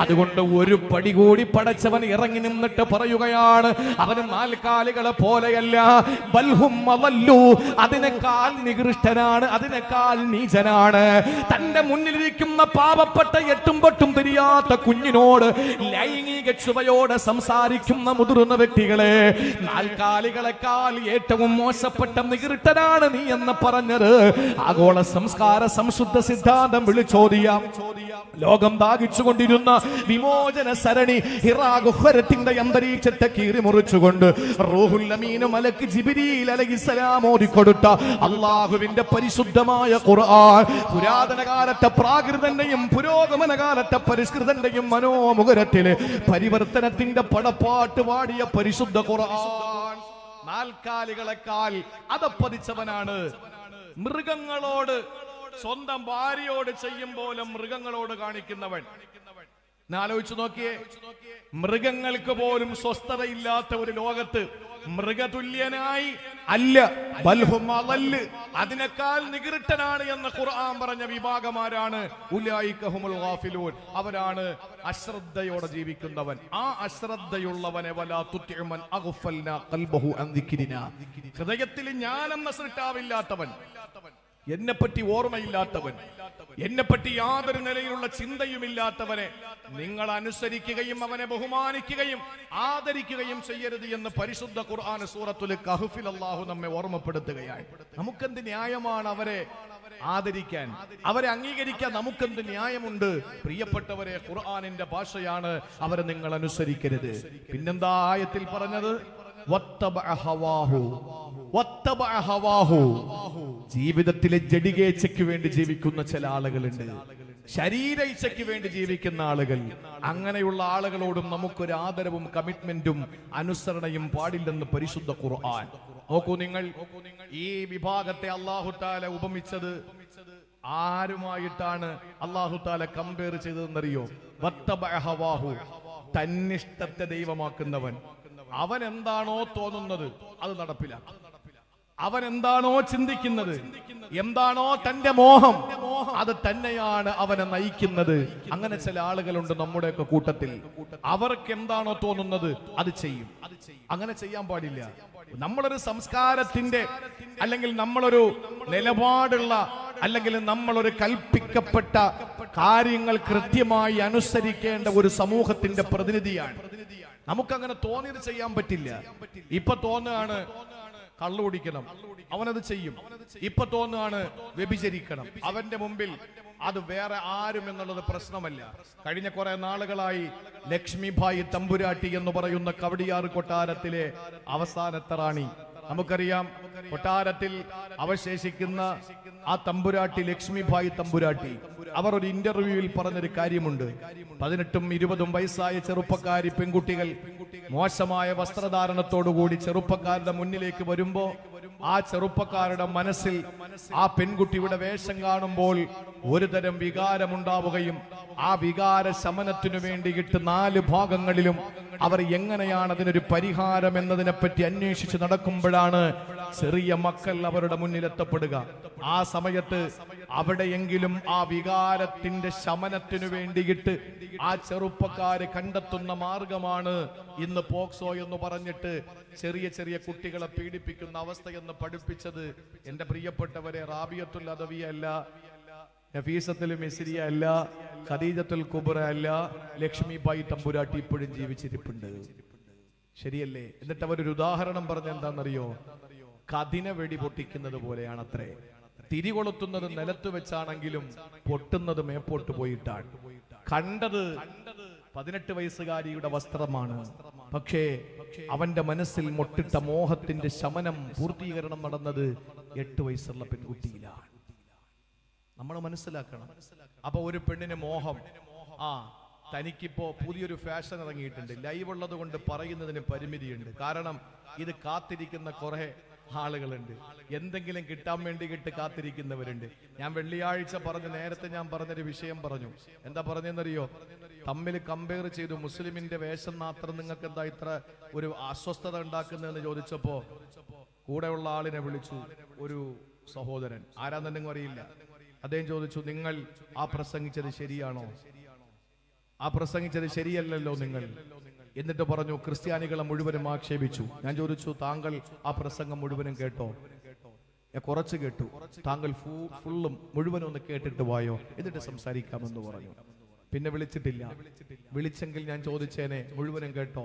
അതുകൊണ്ട് ഒരു പടി കൂടി പടച്ചവൻ ഇറങ്ങി നിന്നിട്ട് പറയുകയാണ്, അവന് നാൽക്കാലികളെ പോലെയല്ല, ബൽഹും അവല്ലു, അതിനേക്കാൾ നികൃഷ്ടനാണ്, അതിനേക്കാൾ നീചനാണ്. തന്റെ മുന്നിലിരിക്കുന്ന പാവപ്പെട്ട എട്ടും പൊട്ടും തിരിയാ പോലുമില്ലാത്ത കുഞ്ഞിനോട് ലൈംഗിക ചുവയോടെ സംസാരിക്കുന്ന മുതിർന്ന വ്യക്തികളെ, നാൽക്കാലികളെക്കാൾ ഏറ്റവും മോശപ്പെട്ട നികൃഷ്ടനാണ് നീ എന്ന് പറഞ്ഞത് ആഗോള സംസ്കാര സംശുദ്ധ സിദ്ധാന്തം വിളിച്ചോദിയാം. ലോകം ദാഹിച്ചുകൊണ്ടിരുന്ന വിമോചന സരണി ഹിറാഗുഹരത്തിന്റെ അന്തരീക്ഷത്തെ കീറിമുറിച്ചുകൊണ്ട് റൂഹുൽ അമീൻ മലക്ക് ജിബ്രീൽ അലൈഹിസ്സലാം ഓതിക്കൊടുത്ത അല്ലാഹുവിന്റെ പരിശുദ്ധമായ ഖുർആൻ, പുരാതന കാലത്തെ പ്രാകൃതന്റെയും പുരോഗമന കാലത്തെ പരിഷ്കൃതന്റെയും മനോമുഖരത്തിലെ പരിവർത്തനത്തിന്റെ പടപ്പാട്ട് പാടിയ പരിശുദ്ധ ഖുർആൻ നാൽക്കാലികളെക്കാൾ അതപ്പതിച്ചവനാണ്. മൃഗങ്ങളോട്, സ്വന്തം ഭാര്യയോട് ചെയ്യും പോലെ മൃഗങ്ങളോട് കാണിക്കുന്നവൻ. ആലോചിച്ചു നോക്കിയേ, മൃഗങ്ങൾക്ക് പോലും സ്വസ്ഥതയില്ലാത്ത ഒരു ലോകത്ത് മൃഗതുല്യനായി അല്ല, ബൽഹും അളല്ല്, അതിനേക്കാൾ നികൃഷ്ടനാണ് എന്ന് ഖുർആൻ പറഞ്ഞ വിഭാഗമാരാണ് ഉലൈക ഹുമുൽ ഗാഫിലൂൻ. അവരാണ് അശ്രദ്ധയോടെ ജീവിക്കുന്നവൻ. ആ അശ്രദ്ധയുള്ളവനെ വലാ തുതിഉ മൻ അഗ്ഫൽനാ ഖൽബഹു അൻ ദിക്രിനാ, ഹൃദയത്തിൽ ജ്ഞാനം സൃഷ്ടാവില്ലാത്തവൻ, എന്നെപ്പറ്റി ഓർമ്മയില്ലാത്തവൻ, എന്നെപ്പറ്റി യാതൊരു നിലയിലുള്ള ചിന്തയുമില്ലാത്തവനെ നിങ്ങൾ അനുസരിക്കുകയും അവനെ ബഹുമാനിക്കുകയും ആദരിക്കുകയും ചെയ്യരുത് എന്ന് പരിശുദ്ധ ഖുർആൻ സൂറത്തുൽ കഹ്ഫിൽ അല്ലാഹു നമ്മെ ഓർമ്മപ്പെടുത്തുകയാണ്. നമുക്കെന്ത് ന്യായമാണ് അവരെ ആദരിക്കാൻ, അവരെ അംഗീകരിക്കാൻ? നമുക്കെന്ത് ന്യായമുണ്ട്? പ്രിയപ്പെട്ടവരെ, ഖുർആനിന്റെ ഭാഷയാണ് അവരെ നിങ്ങൾ അനുസരിക്കരുത്. പിന്നെന്താ ആയത്തിൽ പറഞ്ഞത്? ജീവിതത്തിലെ ജഡികേച്ഛയ്ക്ക് വേണ്ടി ജീവിക്കുന്ന ചില ആളുകളുണ്ട്, ശരീര ഇച്ഛയ്ക്ക് വേണ്ടി ജീവിക്കുന്ന ആളുകൾ. അങ്ങനെയുള്ള ആളുകളോടും നമുക്കൊരു ആദരവും കമ്മിറ്റ്മെന്റും അനുസരണയും പാടില്ലെന്ന് പരിശുദ്ധ ഖുർആൻ. നോക്കൂ നിങ്ങൾ, ഈ വിഭാഗത്തെ അല്ലാഹു തആല ഉപമിച്ചത് ആരുമായിട്ടാണ് അല്ലാഹു തആല കമ്പയർ ചെയ്തതെന്നറിയോ? വത്തബഅഹവാഹു, തന്നിഷ്ടത്തെ ദൈവമാക്കുന്നവൻ. അവൻ എന്താണോ തോന്നുന്നത് അത് നടപ്പിലാക്കും. അവൻ എന്താണോ ചിന്തിക്കുന്നത്, എന്താണോ തന്റെ മോഹം, അത് തന്നെയാണ് അവനെ നയിക്കുന്നത്. അങ്ങനെ ചില ആളുകളുണ്ട് നമ്മുടെയൊക്കെ കൂട്ടത്തിൽ. അവർക്ക് എന്താണോ തോന്നുന്നത് അത് ചെയ്യും. അങ്ങനെ ചെയ്യാൻ പാടില്ല. നമ്മളൊരു സംസ്കാരത്തിന്റെ, അല്ലെങ്കിൽ നമ്മളൊരു നിലപാടുള്ള, അല്ലെങ്കിൽ നമ്മളൊരു കൽപ്പിക്കപ്പെട്ട കാര്യങ്ങൾ കൃത്യമായി അനുസരിക്കേണ്ട ഒരു സമൂഹത്തിന്റെ പ്രതിനിധിയാണ്. നമുക്കങ്ങനെ തോന്നിയത് ചെയ്യാൻ പറ്റില്ല. ഇപ്പൊ തോന്നുകയാണ് കള്ളു കുടിക്കണം, അവനത് ചെയ്യും. ഇപ്പൊ തോന്നുകയാണ് വ്യഭിചരിക്കണം, അവന്റെ മുമ്പിൽ അത് വേറെ ആരും എന്നുള്ളത് പ്രശ്നമല്ല. കഴിഞ്ഞ കുറെ നാളുകളായി ലക്ഷ്മിഭായി തമ്പുരാട്ടി എന്ന് പറയുന്ന കവടിയാർ കൊട്ടാരത്തിലെ അവസാനത്തെ റാണി, നമുക്കറിയാം, കൊട്ടാരത്തിൽ അവശേഷിക്കുന്ന ആ തമ്പുരാട്ടി ലക്ഷ്മിഭായി തമ്പുരാട്ടി, അവർ ഒരു ഇന്റർവ്യൂവിൽ പറഞ്ഞൊരു കാര്യമുണ്ട്. 18ഉം 20ഉം വയസ്സായ ചെറുപ്പക്കാരി പെൺകുട്ടികൾ മോശമായ വസ്ത്രധാരണത്തോടുകൂടി ചെറുപ്പക്കാരുടെ മുന്നിലേക്ക് വരുമ്പോ ആ ചെറുപ്പക്കാരുടെ മനസ്സിൽ ആ പെൺകുട്ടിയുടെ വേഷം കാണുമ്പോൾ ഒരു തരം വികാരമുണ്ടാവുകയും ആ വികാര ശമനത്തിനു വേണ്ടിയിട്ട് 4 ഭാഗങ്ങളിലും അവർ എങ്ങനെയാണ് അതിനൊരു പരിഹാരം എന്നതിനെപ്പറ്റി അന്വേഷിച്ച് നടക്കുമ്പോഴാണ് ചെറിയ മക്കൾ അവരുടെ മുന്നിലെത്തപ്പെടുക. ആ സമയത്ത് അവിടെയെങ്കിലും ആ വികാരത്തിന്റെ ശമനത്തിനു വേണ്ടിയിട്ട് ആ ചെറുപ്പക്കാര് കണ്ടെത്തുന്ന മാർഗമാണ് ഇന്ന് പോക്സോ എന്ന് പറഞ്ഞിട്ട് ചെറിയ ചെറിയ കുട്ടികളെ പീഡിപ്പിക്കുന്ന അവസ്ഥയെന്ന് പഠിപ്പിച്ചത് എന്റെ പ്രിയപ്പെട്ടവരെ റാബിയത്തുൽ അദവിയ അല്ല, നഫീസത്തുൽ മിസ്രിയ അല്ല, ഖദീജത്തുൽ കുബ്ര അല്ല, ലക്ഷ്മിഭായി തമ്പുരാട്ടി ഇപ്പോഴും ജീവിച്ചിരിപ്പുണ്ട്. ശരിയല്ലേ? എന്നിട്ട് അവരൊരു ഉദാഹരണം പറഞ്ഞ എന്താണെന്നറിയോ? കതിന വെടി പൊട്ടിക്കുന്നത് പോലെയാണ് അത്രേ. തിരികൊളുത്തുന്നത് നിലത്ത് വെച്ചാണെങ്കിലും പൊട്ടുന്നത് മേപ്പോട്ട് പോയിട്ടാണ്. കണ്ടത് 18 വയസ്സുകാരിയുടെ വസ്ത്രമാണ്, പക്ഷേ അവന്റെ മനസ്സിൽ മൊട്ടിട്ട മോഹത്തിന്റെ ശമനം, പൂർത്തീകരണം നടന്നത് 8 വയസ്സുള്ള പെൺകുട്ടിയിലാണ്. നമ്മൾ മനസ്സിലാക്കണം. അപ്പൊ ഒരു പെണ്ണിന് മോഹം, തനിക്കിപ്പോ പുതിയൊരു ഫാഷൻ ഇറങ്ങിയിട്ടുണ്ട്. ലൈവ് ഉള്ളത് കൊണ്ട് പറയുന്നതിന് പരിമിതിയുണ്ട്. കാരണം ഇത് കാത്തിരിക്കുന്ന കുറെ ആളുകളുണ്ട്, എന്തെങ്കിലും കിട്ടാൻ വേണ്ടിയിട്ട് കാത്തിരിക്കുന്നവരുണ്ട്. ഞാൻ വെള്ളിയാഴ്ച നേരത്തെ ഞാൻ പറഞ്ഞൊരു വിഷയം പറഞ്ഞു. എന്താ പറഞ്ഞെന്നറിയോ? തമ്മിൽ കമ്പയർ ചെയ്തു. മുസ്ലിമിന്റെ വേഷം മാത്രം നിങ്ങൾക്ക് എന്താ ഇത്ര ഒരു അസ്വസ്ഥത ഉണ്ടാക്കുന്നതെന്ന് ചോദിച്ചപ്പോ കൂടെയുള്ള ആളിനെ വിളിച്ചു, ഒരു സഹോദരൻ, ആരാന്നെങ്കിലും അറിയില്ല. അദ്ദേഹം ചോദിച്ചു, നിങ്ങൾ ആ പ്രസംഗിച്ചത് ശരിയാണോ? ആ പ്രസംഗിച്ചത് ശരിയല്ലല്ലോ നിങ്ങൾ. എന്നിട്ട് പറഞ്ഞു, ക്രിസ്ത്യാനികളെ മുഴുവനും ആക്ഷേപിച്ചു. ഞാൻ ചോദിച്ചു, താങ്കൾ ആ പ്രസംഗം മുഴുവനും കേട്ടോ? കുറച്ച് കേട്ടു. താങ്കൾ ഫുള്ളും മുഴുവനും ഒന്ന് കേട്ടിട്ട് വായോ, എന്നിട്ട് സംസാരിക്കാമെന്ന് പറഞ്ഞു. പിന്നെ വിളിച്ചിട്ടില്ല. വിളിച്ചെങ്കിൽ ഞാൻ ചോദിച്ചേനെ മുഴുവനും കേട്ടോ.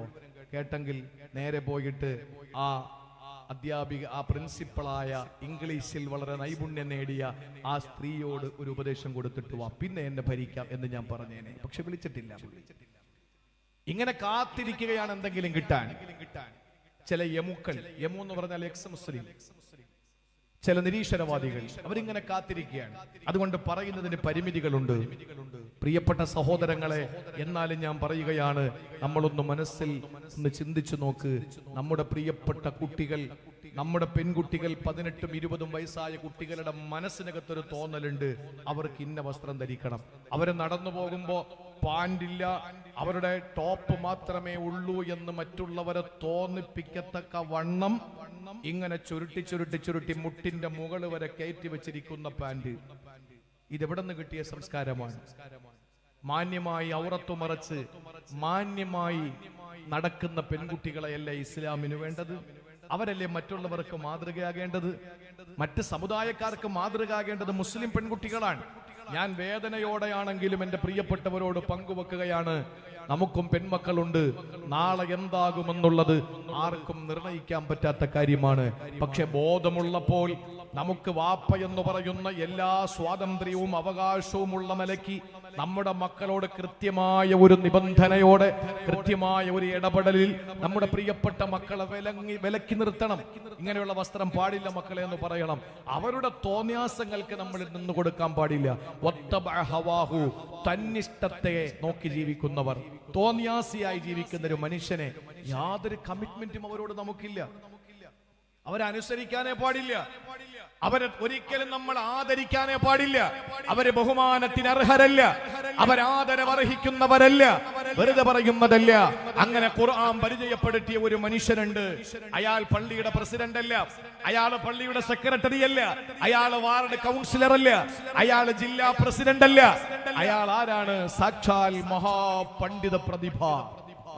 കേട്ടെങ്കിൽ നേരെ പോയിട്ട് ആ അധ്യാപിക, ആ പ്രിൻസിപ്പളായ, ഇംഗ്ലീഷിൽ വളരെ നൈപുണ്യം നേടിയ ആ സ്ത്രീയോട് ഒരു ഉപദേശം കൊടുത്തിട്ട് വാ, പിന്നെ എന്നെ ഭരിക്കാം എന്ന് ഞാൻ പറഞ്ഞേനെ. പക്ഷെ വിളിച്ചിട്ടില്ല. ഇങ്ങനെ കാത്തിരിക്കുകയാണ് എന്തെങ്കിലും കിട്ടാൻ. ചില യമുക്കൾ, യമു എന്ന് പറഞ്ഞാൽ എക്സ് മുസ്ലിം, ചില നിരീശ്വരവാദികൾ, അവരിങ്ങനെ കാത്തിരിക്കുകയാണ്. അതുകൊണ്ട് പറയുന്നതിന് പരിമിതികളുണ്ട്. പ്രിയപ്പെട്ട സഹോദരങ്ങളെ, എന്നാലും ഞാൻ പറയുകയാണ്, നമ്മളൊന്ന് മനസ്സിൽ ഒന്ന് ചിന്തിച്ചു നോക്ക്. നമ്മുടെ പ്രിയപ്പെട്ട കുട്ടികൾ, നമ്മുടെ പെൺകുട്ടികൾ, 18ഉം 20ഉം വയസ്സായ കുട്ടികളുടെ മനസ്സിനകത്തൊരു തോന്നലുണ്ട്, അവർക്ക് ഇന്ന വസ്ത്രം ധരിക്കണം. അവര് നടന്നു പോകുമ്പോ പാൻറില്ല, അവരുടെ ടോപ്പ് മാത്രമേ ഉള്ളൂ എന്ന് മറ്റുള്ളവരെ തോന്നിപ്പിക്കത്തക്ക വണ്ണം ഇങ്ങനെ ചുരുട്ടി ചുരുട്ടി ചുരുട്ടി മുട്ടിന്റെ മുകൾ വരെ കയറ്റി വെച്ചിരിക്കുന്ന പാൻറ്, ഇതെവിടെ നിന്ന് കിട്ടിയ സംസ്കാരമാണ്? മാന്യമായി ഔറത്തു മറച്ച് മാന്യമായി നടക്കുന്ന പെൺകുട്ടികളെയല്ലേ ഇസ്ലാമിന് വേണ്ടത്? അവരല്ലേ മറ്റുള്ളവർക്ക് മാതൃകയാകേണ്ടത്? മറ്റ് സമുദായക്കാർക്ക് മാതൃകയാകേണ്ടത് മുസ്ലിം പെൺകുട്ടികളാണ്. ഞാൻ വേദനയോടെയാണെങ്കിലും എന്റെ പ്രിയപ്പെട്ടവരോട് പങ്കുവെക്കുകയാണ്, നമുക്കും പെൺമക്കളുണ്ട്. നാളെ എന്താകുമെന്നുള്ളത് ആർക്കും നിർണയിക്കാൻ പറ്റാത്ത കാര്യമാണ്. പക്ഷെ ബോധമുള്ളപ്പോൾ നമുക്ക് വാപ്പ എന്ന് പറയുന്ന എല്ലാ സ്വാതന്ത്ര്യവും അവകാശവും ഉള്ള നിലയ്ക്ക് നമ്മുടെ മക്കളോട് കൃത്യമായ ഒരു നിബന്ധനയോടെ, കൃത്യമായ ഒരു ഇടപെടലിൽ നമ്മുടെ പ്രിയപ്പെട്ട മക്കളെ വിലക്കി നിർത്തണം. ഇങ്ങനെയുള്ള വസ്ത്രം പാടില്ല മക്കളെ എന്ന് പറയണം. അവരുടെ തോന്യാസങ്ങൾക്ക് നമ്മൾ നിന്ന് കൊടുക്കാൻ പാടില്ല. തന്നിഷ്ടത്തെ നോക്കി ജീവിക്കുന്നവർ, തോന്യാസിയായി ജീവിക്കുന്ന ഒരു മനുഷ്യനെ യാതൊരു കമ്മിറ്റ്മെന്റും അവരോട് നമുക്കില്ല. അവരനുസരിക്കാനേ പാടില്ല. അവരെ ഒരിക്കലും നമ്മൾ ആദരിക്കാനേ പാടില്ല. അവര് ബഹുമാനത്തിന് അർഹരല്ല. അവരാദരവർഹിക്കുന്നവരല്ല. വെറുതെ പറയുന്നതല്ല. അങ്ങനെ ഖുർആൻ പരിചയപ്പെടുത്തിയ ഒരു മനുഷ്യനുണ്ട്. അയാൾ പള്ളിയുടെ പ്രസിഡന്റ് അല്ല, അയാൾ പള്ളിയുടെ സെക്രട്ടറി അല്ല, അയാൾ വാർഡ് കൗൺസിലർ അല്ല, അയാൾ ജില്ലാ പ്രസിഡന്റ് അല്ല. അയാൾ ആരാണ്? സാക്ഷാൽ മഹാപണ്ഡിത പ്രതിഭ.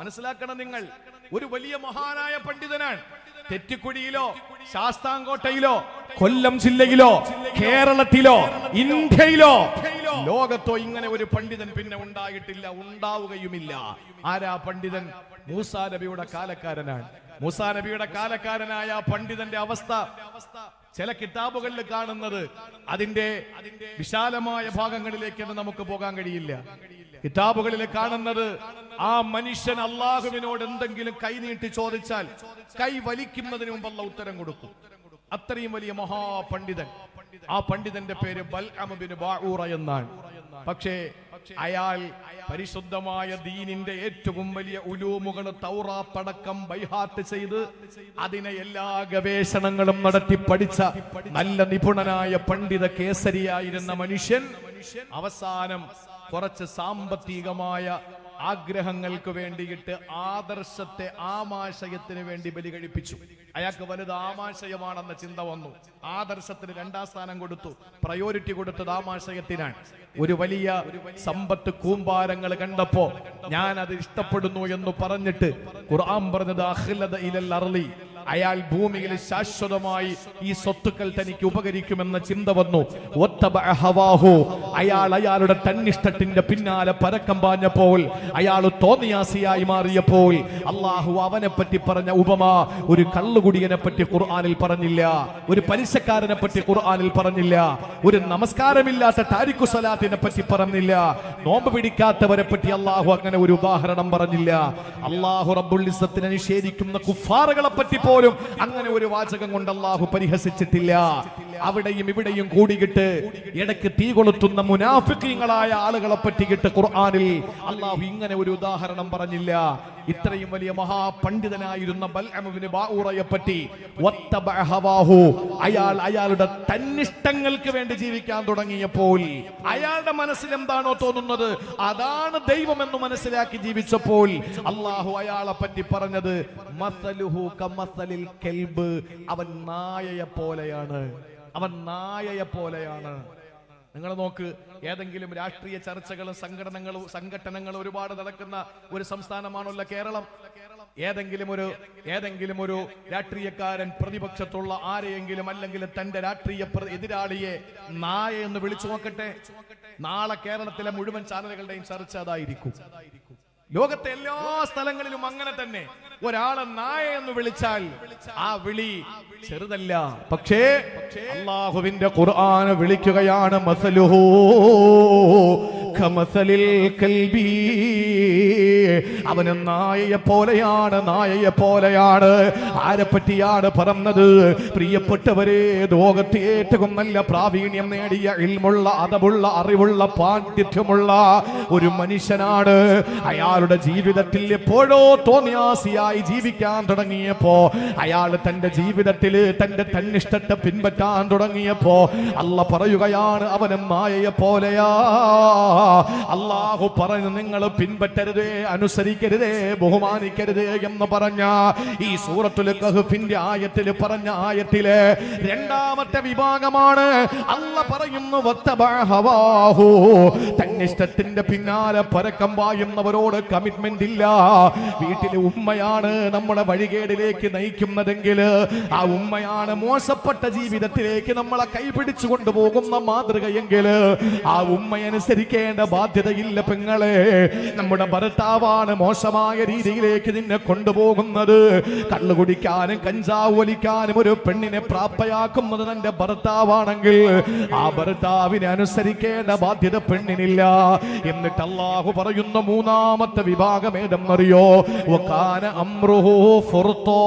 മനസ്സിലാക്കണം നിങ്ങൾ, ഒരു വലിയ മഹാനായ പണ്ഡിതനാണ്. തെറ്റിക്കുടിയിലോ ശാസ്താംകോട്ടയിലോ കൊല്ലം ജില്ലയിലോ കേരളത്തിലോ ഇന്ത്യയിലോ ലോകത്തോ ഇങ്ങനെ ഒരു പണ്ഡിതൻ പിന്നെ ഉണ്ടായിട്ടില്ല, ഉണ്ടാവുകയുമില്ല. ആരാ പണ്ഡിതൻ? മൂസാ നബിയുടെ കാലക്കാരനാണ്. മൂസാ നബിയുടെ കാലക്കാരനായ പണ്ഡിതന്റെ അവസ്ഥ ചില കിതാബുകളിൽ കാണുന്നത്, അതിന്റെ വിശാലമായ ഭാഗങ്ങളിലേക്ക് നമുക്ക് പോകാൻ കഴിയില്ല. കിതാബുകളിൽ കാണുന്നത്, ആ മനുഷ്യൻ അള്ളാഹുവിനോട് എന്തെങ്കിലും കൈനീട്ടി ചോദിച്ചാൽ കൈ വലിക്കുന്നതിന് മുമ്പ് അള്ളാഹു ഉത്തരം കൊടുക്കും. അത്രയും വലിയ മഹാപണ്ഡിതൻ. ആ പണ്ഡിതന്റെ പേര് ബൽഅം ബിൻ ബഊറ എന്നാണ്. പക്ഷേ അയാൾ പരിശുദ്ധമായ ദീനിന്റെ ഏറ്റവും വലിയ ഉലൂമുകൾ തൗറാത്ത് അടക്കം ബൈഹാത്ത് ചെയ്ത് അതിനെ എല്ലാ ഗവേഷണങ്ങളും നടത്തി പഠിച്ച നല്ല നിപുണനായ പണ്ഡിത കേസരിയായിരുന്ന മനുഷ്യൻ അവസാനം കുറച്ച് സാമ്പത്തികമായ ആഗ്രഹങ്ങൾക്ക് വേണ്ടിയിട്ട് ആദർശത്തെ, ആമാശയത്തിന് വേണ്ടി ബലി കഴിപ്പിച്ചു. അയാൾക്ക് വലുത് ആമാശയമാണെന്ന ചിന്ത വന്നു. ആദർശത്തിന് 2ാം സ്ഥാനം കൊടുത്തു. പ്രയോറിറ്റി കൊടുത്തത് ആമാശയത്തിനാണ്. ഒരു വലിയ സമ്പത്ത് കൂമ്പാരങ്ങൾ കണ്ടപ്പോ ഞാൻ അത് ഇഷ്ടപ്പെടുന്നു എന്ന് പറഞ്ഞിട്ട് ഖുർആൻ പറഞ്ഞത് അഖ്ലദ ഇലൽ അർളി, അയാൾ ഭൂമിയിൽ ശാശ്വതമായി ഈ സ്വത്തുക്കൾ തനിക്ക് ഉപകരിക്കുമെന്ന ചിന്ത വന്നു. അയാൾ അയാളുടെ തന്നിഷ്ടത്തിന്റെ പിന്നാലെ പരക്കം പാഞ്ഞപ്പോൾ, അയാൾ തോന്നിയാസിയായി മാറിയപ്പോൾ അള്ളാഹു അവനെ പറ്റി പറഞ്ഞ ഉപമ ഒരു കള്ളുകുടിയനെ പറ്റി ഖുർആനിൽ പറഞ്ഞില്ല, ഒരു പലിശക്കാരനെ പറ്റി ഖുർആനിൽ പറഞ്ഞില്ല, ഒരു നമസ്കാരമില്ലാത്ത താരിഖു സ്വലാത്തിനെ പറ്റി പറഞ്ഞില്ല, നോമ്പ് പിടിക്കാത്തവരെ പറ്റി അള്ളാഹു അങ്ങനെ ഒരു ഉദാഹരണം പറഞ്ഞില്ല. അള്ളാഹു റബ്ബുൽ ഇസ്സത്തിനെ നിഷേധിക്കുന്ന കുഫാറുകളെ പറ്റി പോലും അങ്ങനെ ഒരു വാചകം കൊണ്ട് അള്ളാഹു പരിഹസിച്ചിട്ടില്ല. അവിടെയും ഇവിടെയും കൂടിയിട്ട് ഇടയ്ക്ക് തീ കൊളുത്തുന്ന മുനാഫിഖീങ്ങളായ ആളുകളെ പറ്റിയിട്ട് ഖുർആനിൽ അള്ളാഹു ഇങ്ങനെ ഒരു ഉദാഹരണം പറഞ്ഞില്ല. ഇത്രയും വലിയ മഹാപണ്ഡിതനായിരുന്ന ബൽഅം ബിൻ ബഊറയെ പറ്റി അയാൾ അയാളുടെ തന്നിഷ്ടങ്ങൾക്ക് വേണ്ടി ജീവിക്കാൻ തുടങ്ങിയപ്പോൾ അയാളുടെ മനസ്സിൽ എന്താണോ തോന്നുന്നത് അതാണ് ദൈവമെന്ന് മനസ്സിലാക്കി ജീവിച്ചപ്പോൾ അള്ളാഹു അയാളെ പറ്റി പറഞ്ഞത് മസലുഹു കമസലിൽ കൽബ്, അവൻ നായയെ പോലെയാണ്, അവൻ നായയെ പോലെയാണ്. നിങ്ങൾ നോക്ക്, ഏതെങ്കിലും രാഷ്ട്രീയ ചർച്ചകളും സംഘടനകളും ഒരുപാട് നടക്കുന്ന ഒരു സംസ്ഥാനമാണല്ലോ കേരളം. ഏതെങ്കിലും ഒരു രാഷ്ട്രീയക്കാരൻ പ്രതിപക്ഷത്തുള്ള ആരെയെങ്കിലും അല്ലെങ്കിൽ തന്റെ രാഷ്ട്രീയ എതിരാളിയെ നായ എന്ന് വിളിച്ചു നോക്കട്ടെ, നാളെ കേരളത്തിലെ മുഴുവൻ ചാനലുകളുടെയും ചർച്ച അതായിരിക്കും. ലോകത്തെ എല്ലാ സ്ഥലങ്ങളിലും അങ്ങനെ തന്നെ. ഒരാളെ നായ എന്ന് വിളിച്ചാൽ ആ വിളി ചെറുതല്ല. പക്ഷേ അല്ലാഹുവിന്റെ ഖുർആൻ വിളിക്കുകയാണ്, മസലുഹു കമസലിൽ കൽബി, അവന് നായയെ പോലെയാണ്. ആരെ പറ്റിയാണ് പറഞ്ഞത്? പ്രിയപ്പെട്ടവരെ, ലോകത്തെ ഏറ്റവും നല്ല പ്രാവീണ്യം നേടിയ ഇൽമുള്ള, അതബുള്ള, അറിവുള്ള, പാണ്ഡിത്യമുള്ള ഒരു മനുഷ്യനാണ്. അയാളുടെ ജീവിതത്തിൽ എപ്പോഴോ തോന്നിയാസിയായി ജീവിക്കാൻ തുടങ്ങിയപ്പോ, അയാൾ തന്റെ ജീവിതത്തിൽ തന്റെ തന്നിഷ്ടത്തെ പിൻപറ്റാൻ തുടങ്ങിയപ്പോ അല്ലാഹ് പറയുകയാണ്, അവന് നായയെ പോലെയാ. അല്ലാഹു പറഞ്ഞു, നിങ്ങൾ പിൻപറ്റരുതേ, അനുസരിക്കരുതേ, ബഹുമാനിക്കരുതേ എന്ന് പറഞ്ഞ ഈ സൂറത്തുൽ കഹ്ഫിന്റെ ആയത്തിൽ പറഞ്ഞ ആയത്തിലെ രണ്ടാമത്തെ വിഭാഗമാണ് അല്ലാഹ് പറയുന്നു, വത്തബഅഹവാഹു, തന്നിഷ്ടത്തിന്റെ പിന്നാലെ പരക്കം പായുന്നവരോട് കമ്മിറ്റ്മെന്റ് ഇല്ല. വീട്ടിലെ ഉമ്മയാണ് നമ്മുടെ വഴികേടിലേക്ക് നയിക്കുന്നതെങ്കിൽ, ആ ഉമ്മയാണ് മോശപ്പെട്ട ജീവിതത്തിലേക്ക് നമ്മളെ കൈപിടിച്ചു കൊണ്ടുപോകുന്ന മാതൃകയെങ്കിൽ, ആ ഉമ്മയനുസരിക്കേണ്ട ബാധ്യതയില്ല പെങ്ങളെ. നമ്മുടെ ഭർത്താവാണ് മോശമായ രീതിയിലേക്ക് നിന്നെ കൊണ്ടുപോകുന്നത്. കള്ളു കുടിക്കാനും കഞ്ചാവ് വലിക്കാനും ഒരു പെണ്ണിനെ പ്രാപ്തയാക്കുന്നത് തന്റെ ഭർത്താവാണെങ്കിൽ, ആ ഭർത്താവിനെ അനുസരിക്കേണ്ട ബാധ്യത പെണ്ണിനില്ല. എന്നിട്ട് അല്ലാഹു പറയുന്ന മൂന്നാമത്തെ വിഭാഗം ഏതെന്നറിയോ? വകാന അംറുഹു ഫുർത്താ,